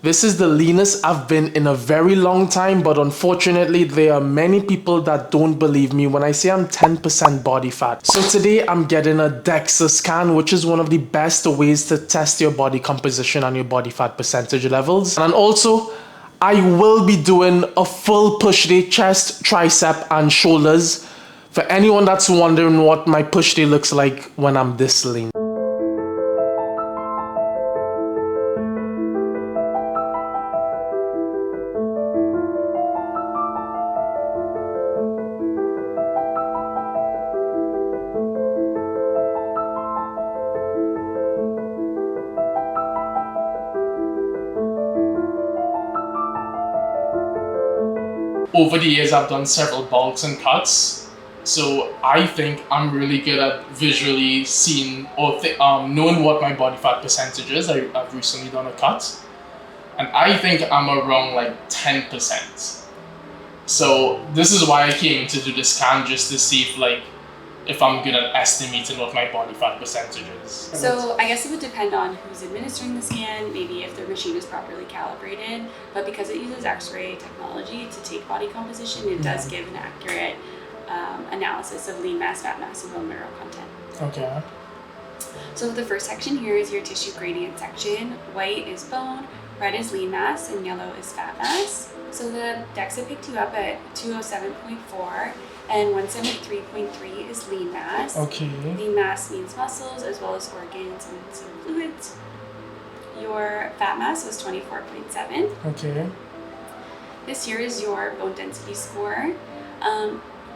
This is the leanest I've been in a very long time, but unfortunately, there are many people that don't believe me when I say I'm 10% body fat. So today I'm getting a DEXA scan, which is one of the best ways to test your body composition and your body fat percentage levels. And also, I will be doing a full push day chest, tricep, and shoulders for anyone that's wondering what my push day looks like when I'm this lean. Over the years, I've done several bulks and cuts, so I think I'm really good at visually seeing or knowing what my body fat percentage is. I've recently done a cut, and I think I'm around like 10%. So this is why I came to do the scan, just to see if I'm good at estimating what my body fat percentage is. So I guess it would depend on who's administering the scan, maybe if their machine is properly calibrated, but because it uses X-ray technology to take body composition, it does give an accurate analysis of lean mass, fat mass, and bone mineral content. Okay. So the first section here is your tissue gradient section. White is bone, red is lean mass, and yellow is fat mass. So the DEXA picked you up at 207.4. and 173.3 is lean mass. Okay. Lean mass means muscles as well as organs and some fluids. Your fat mass was 24.7. Okay. This here is your bone density score.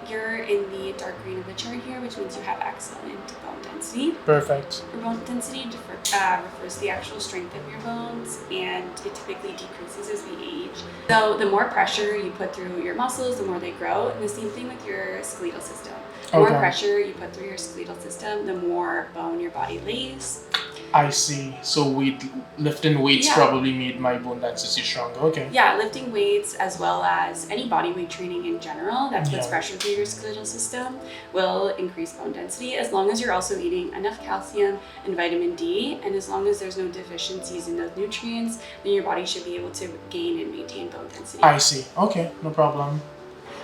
You're in the dark green of the chart here, which means you have excellent bone density. Perfect. Your bone density refers to the actual strength of your bones, and it typically decreases as we age. So the more pressure you put through your muscles, the more they grow, and the same thing with your skeletal system. The more pressure you put through your skeletal system, the more bone your body lays. I see. So lifting weights probably made my bone density stronger. Okay. Yeah, lifting weights as well as any body weight training in general that puts pressure through your skeletal system will increase bone density, as long as you're also eating enough calcium and vitamin D, and as long as there's no deficiencies in those nutrients, then your body should be able to gain and maintain bone density. I see. Okay, no problem.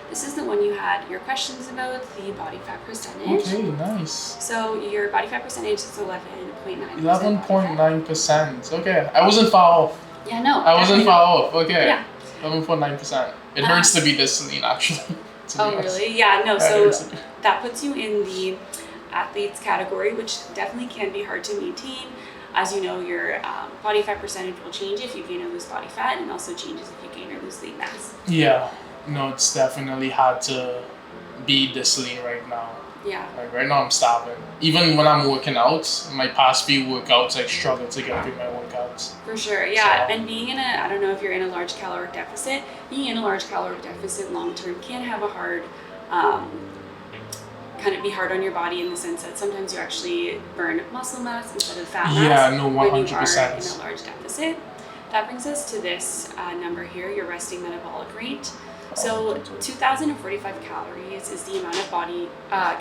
This is the one you had your questions about, the body fat percentage. Okay, nice. So your body fat percentage is 11.9%. 11.9%. Okay, I wasn't far off. Yeah, no. I wasn't far off. Okay. Yeah. 11.9%. It hurts to be this lean, actually. Oh, really? Yeah, no. So that puts you in the athletes category, which definitely can be hard to maintain. As you know, your body fat percentage will change if you gain or lose body fat, and also changes if you gain or lose lean mass. Yeah. No, it's definitely hard to be this lean right now. Yeah. Like right now I'm starving. Even when I'm working out, my past few workouts, I struggle to get through my workouts. For sure, yeah. So, and being in I don't know if you're in a large caloric deficit, being in a large caloric deficit long term can have a hard, kind of be hard on your body, in the sense that sometimes you actually burn muscle mass instead of fat mass. Yeah, no, 100%. When you are in a large deficit. That brings us to this number here, your resting metabolic rate. So 2,045 calories is the amount of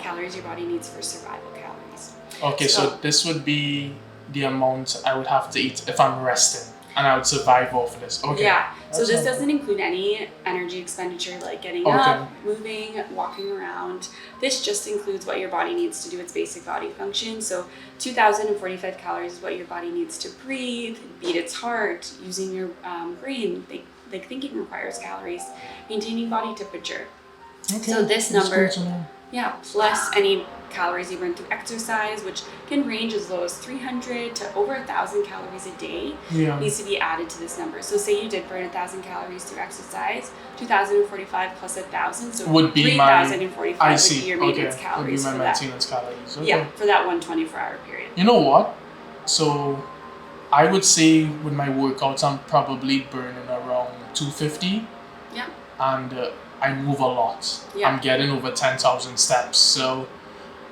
calories your body needs for survival calories. Okay, so this would be the amount I would have to eat if I'm resting, and I would survive off this. Okay. Yeah, so this doesn't include any energy expenditure like getting up, moving, walking around. This just includes what your body needs to do its basic body function. So 2,045 calories is what your body needs to breathe, beat its heart, using your brain. Like thinking requires calories, maintaining body temperature. Okay. So this number, plus any calories you burn through exercise, which can range as low as 300 to over 1,000 calories a day, needs to be added to this number. So say you did burn 1,000 calories through exercise, 2,045 plus 1,000, so would be 3,045 would be your maintenance calories. Would be my maintenance calories. Okay. Yeah, for that 124-hour period. You know what? So I would say with my workouts, I'm probably burning around 250. Yeah. And I move a lot. Yeah. I'm getting over 10,000 steps. So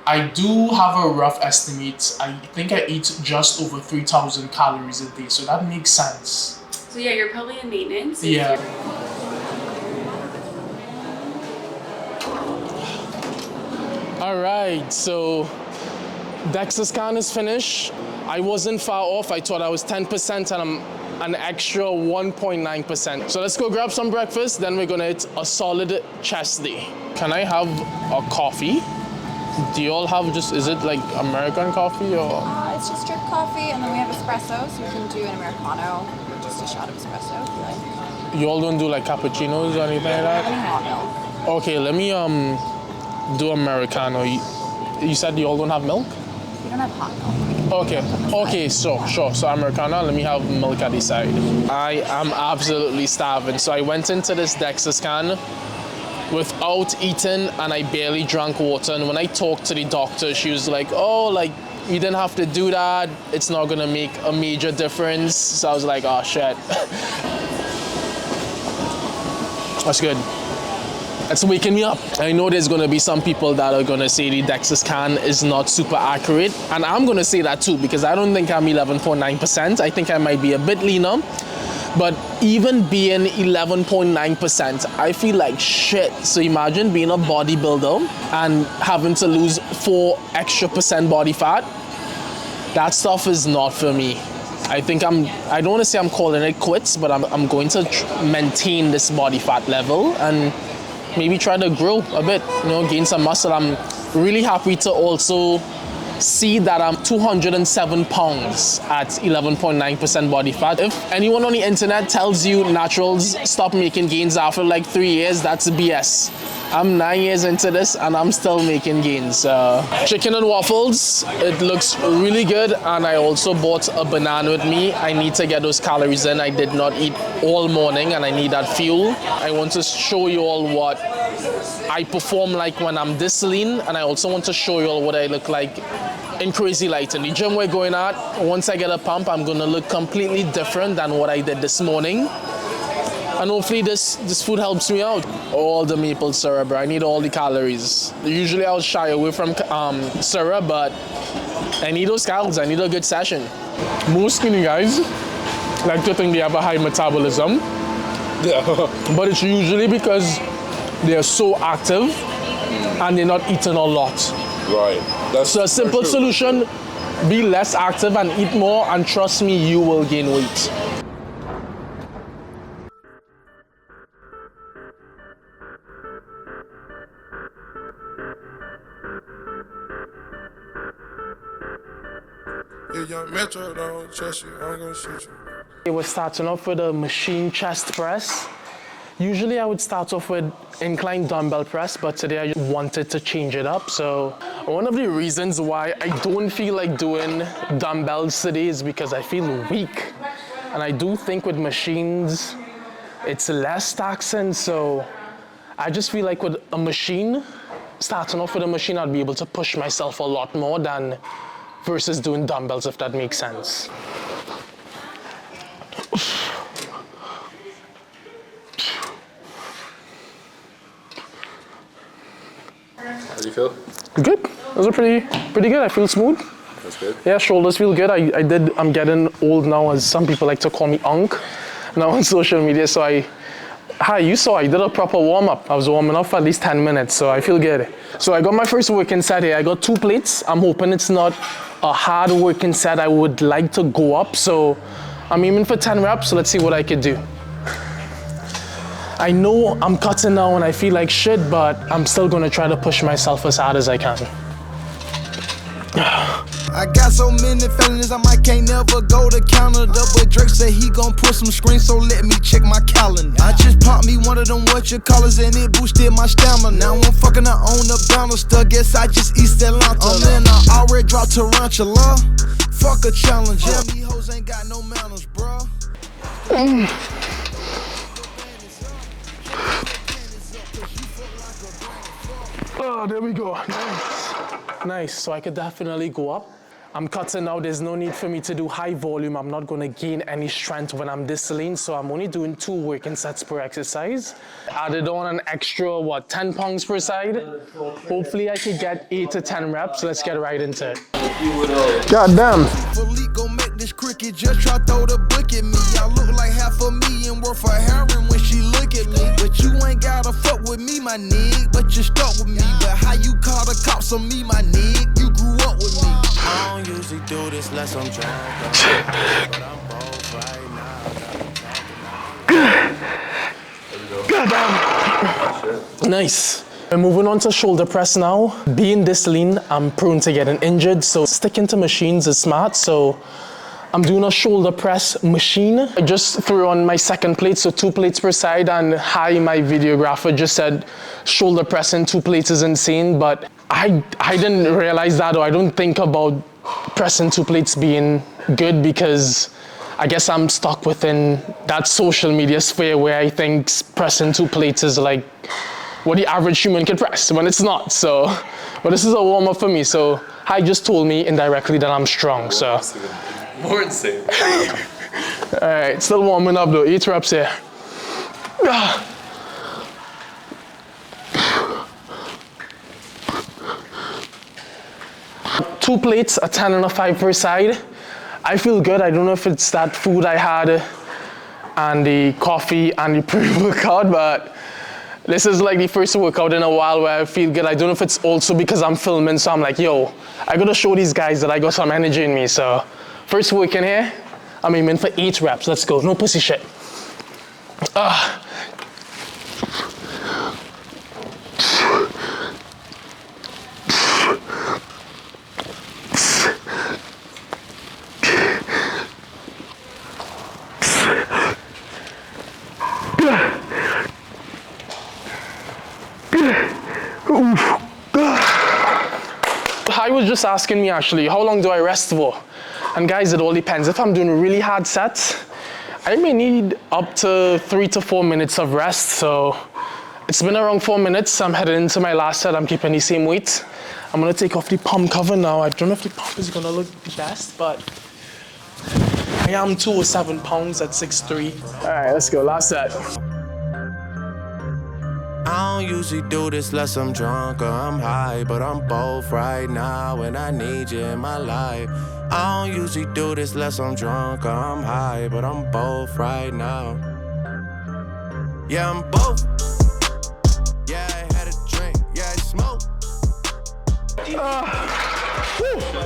I do have a rough estimate. I think I eat just over 3,000 calories a day. So that makes sense. So yeah, you're probably in maintenance. Yeah. All right. So DEXA scan is finished. I wasn't far off. I thought I was 10% and I'm an extra 1.9%. So let's go grab some breakfast, then we're gonna hit a solid chest day. Can I have a coffee? Do you all have is it like American coffee or? It's just drip coffee, and then we have espresso, so we can do an Americano, just a shot of espresso if you like. You all don't do like cappuccinos or anything like that? Any hot milk. Okay, let me do Americano. You said you all don't have milk? We don't have hot milk. Okay, sure. So Americano, let me have milk at the side. I am absolutely starving. So I went into this DEXA scan without eating and I barely drank water. And when I talked to the doctor, she was like, oh, like, you didn't have to do that. It's not gonna make a major difference. So I was like, oh, shit. That's good. It's waking me up. I know there's gonna be some people that are gonna say the DEXA scan is not super accurate. And I'm gonna say that too, because I don't think I'm 11.9%. I think I might be a bit leaner. But even being 11.9%, I feel like shit. So imagine being a bodybuilder and having to lose 4 extra percent body fat. That stuff is not for me. I think I don't want to say I'm calling it quits, but I'm going to maintain this body fat level and maybe try to grow a bit, gain some muscle. I'm really happy to also see that I'm 207 pounds at 11.9% body fat. If anyone on the internet tells you naturals stop making gains after like 3 years, that's BS. I'm 9 years into this and I'm still making gains. Chicken and waffles, it looks really good, and I also bought a banana with me. I need to get those calories in. I did not eat all morning and I need that fuel. I want to show you all what I perform like when I'm this lean, and I also want to show you all what I look like in crazy light. In the gym we're going at, once I get a pump, I'm gonna look completely different than what I did this morning. And hopefully this food helps me out. All the maple syrup, bro. I need all the calories. Usually I'll shy away from syrup, but I need those calories. I need a good session. Most skinny guys like to think they have a high metabolism. But it's usually because they're so active and they're not eating a lot. Right. So a simple solution, be less active and eat more, and trust me, you will gain weight. If young Metro don't trust you, I'm gonna shoot you. We're starting off with a machine chest press. Usually I would start off with incline dumbbell press, but today I just wanted to change it up. So one of the reasons why I don't feel like doing dumbbells today is because I feel weak. And I do think with machines, it's less taxing. So I just feel like with a machine, starting off with a machine, I'd be able to push myself a lot more than versus doing dumbbells, if that makes sense. How do you feel? Good. Those are pretty good. I feel smooth. That's good. Yeah, shoulders feel good. I'm getting old now, as some people like to call me Unk now on social media. So you saw I did a proper warm up. I was warming up for at least 10 minutes, so I feel good. So I got my first working set here. I got 2 plates. I'm hoping it's not a hard working set. I would like to go up, so I'm aiming for 10 reps. So let's see what I could do. I know I'm cutting now and I feel like shit, but I'm still gonna try to push myself as hard as I can. I got so many feelings, I can't never go to Canada, but Drake said he gon' put some screens, so let me check my calendar. I just popped me one of them whatchamacallits and it boosted my stamina. Now I'm fucking I own a Bannister, guess I just East Atlanta. Then I already dropped Tarantula, fuck a challenger. These hoes ain't got no manners, bruh. Oh, there we go. Nice. So I could definitely go up. I'm cutting now. There's no need for me to do high volume. I'm not going to gain any strength when I'm this lean. So I'm only doing 2 working sets per exercise. Added on an extra, 10 pounds per side. Hopefully I could get 8 to 10 reps. Let's get right into it. God damn. This cricket just try throw the book at me. I look like $500,000 worth of heroin when she look at me. But you ain't gotta fuck with me, my nigga. But you stuck with me. But how you call the cops on me, my nigga? You grew up with me. I don't usually do this unless I'm drunk. But I'm both right now. Nice. We're moving on to shoulder press now. Being this lean, I'm prone to getting injured, so sticking to machines is smart. So I'm doing a shoulder press machine. I just threw on my second plate, so 2 plates per side, and my videographer just said shoulder pressing 2 plates is insane, but I didn't realize that, or I don't think about pressing 2 plates being good, because I guess I'm stuck within that social media sphere where I think pressing 2 plates is like what the average human can press, when it's not. So, but this is a warm up for me, so I just told me indirectly that I'm strong, so. More insane. All right, still warming up though. 8 reps here. 2 plates, a 10 and a 5 per side. I feel good. I don't know if it's that food I had and the coffee and the pre-workout, but this is like the first workout in a while where I feel good. I don't know if it's also because I'm filming, so I'm like, yo, I gotta show these guys that I got some energy in me, so. First work in here, I'm aiming for 8 reps. Let's go, no pussy shit. I was just asking me actually, how long do I rest for? And guys, it all depends. If I'm doing really hard sets, I may need up to 3 to 4 minutes of rest. So it's been around 4 minutes. I'm heading into my last set. I'm keeping the same weight. I'm gonna take off the pump cover now. I don't know if the pump is gonna look the best, but I am 207 pounds at 6'3". All right, let's go, last set. I don't usually do this unless I'm drunk or I'm high, but I'm both right now and I need you in my life. I don't usually do this unless I'm drunk or I'm high, but I'm both right now. Yeah, I'm both. Yeah, I had a drink. Yeah, I smoked.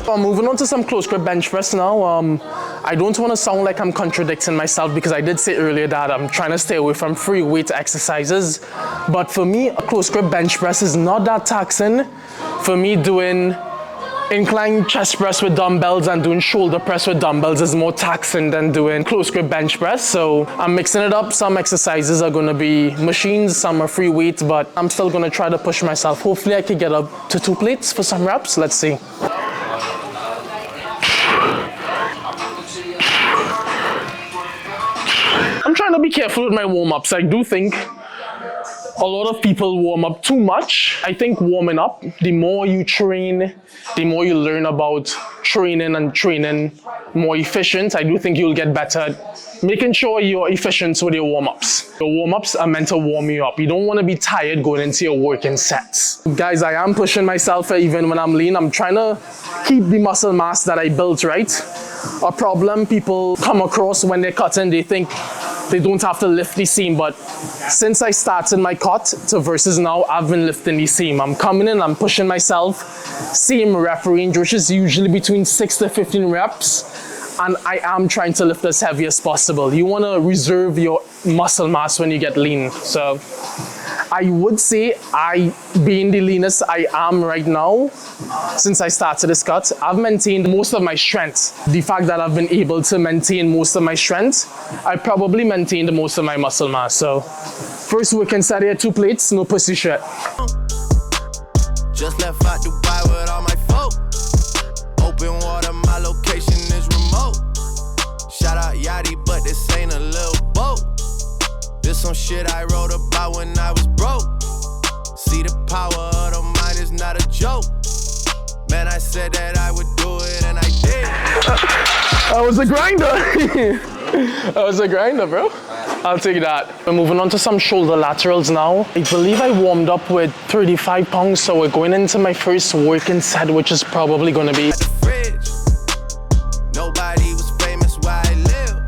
I'm moving on to some close grip bench press now. I don't want to sound like I'm contradicting myself, because I did say earlier that I'm trying to stay away from free weight exercises. But for me, a close grip bench press is not that taxing. For me, doing incline chest press with dumbbells and doing shoulder press with dumbbells is more taxing than doing close grip bench press. So I'm mixing it up. Some exercises are going to be machines, some are free weight, but I'm still going to try to push myself. Hopefully I can get up to 2 plates for some reps. Let's see. I'm trying to be careful with my warm-ups. I do think a lot of people warm up too much. I think warming up, the more you train, the more you learn about training and training more efficient. I do think you'll get better at making sure you're efficient with your warm-ups. Your warm-ups are meant to warm you up. You don't want to be tired going into your working sets. Guys, I am pushing myself even when I'm lean. I'm trying to keep the muscle mass that I built, right? A problem people come across when they're cutting, they think they don't have to lift the seam, but since I started my cut to versus now, I've been lifting the seam. I'm coming in, I'm pushing myself, same rep range, which is usually between 6 to 15 reps, and I am trying to lift as heavy as possible. You want to reserve your muscle mass when you get lean. So I would say, being the leanest I am right now, since I started this cut, I've maintained most of my strength. The fact that I've been able to maintain most of my strength, I probably maintained most of my muscle mass. So first we can start here, 2 plates, no pussy shit. Just left out Dubai with all my folk. Open water, my location is remote. Shout out Yachty, but this ain't a little boat. This some shit I wrote about when I was broke. See, the power of the mind is not a joke. Man, I said that I would do it and I did. That was a grinder. That was a grinder, bro. I'll take that. We're moving on to some shoulder laterals now. I believe I warmed up with 35 pounds, so we're going into my first working set, which is probably going to be... At the fridge. Nobody was famous where I live.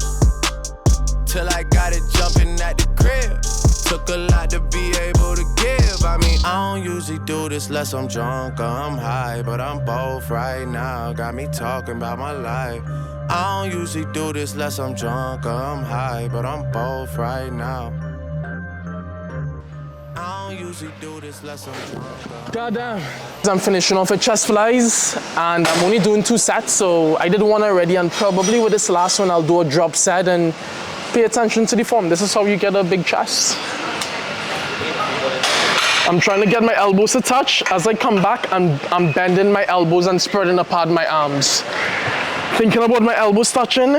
Till I got it jumping at the crib. Took a lot to be able to give. I mean, I don't usually do this unless I'm drunk or I'm high, but I'm both right now. Got me talking about my life. I don't usually do this unless I'm drunk or I'm high, but I'm both right now. I don't usually do this unless I'm drunk. Goddamn. I'm finishing off with chest flies and I'm only doing 2 sets, so I did one already and probably with this last one I'll do a drop set and pay attention to the form. This is how you get a big chest. I'm trying to get my elbows to touch. As I come back, I'm bending my elbows and spreading apart my arms. Thinking about my elbows touching,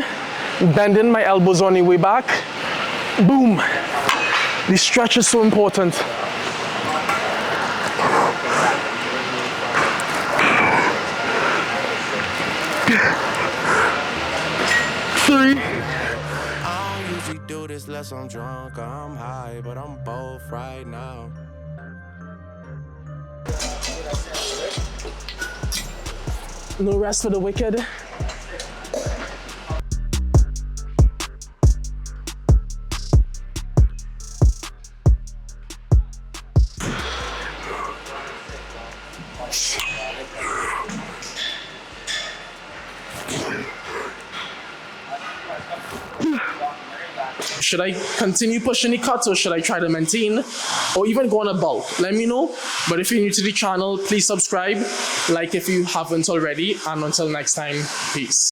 bending my elbows on the way back. Boom. The stretch is so important. Three. I don't usually do this unless I'm drunk or I'm high, but I'm both right now. No rest for the wicked. Should I continue pushing the cuts or should I try to maintain or even go on a bulk? Let me know. But if you're new to the channel, please subscribe, like if you haven't already, and until next time, peace.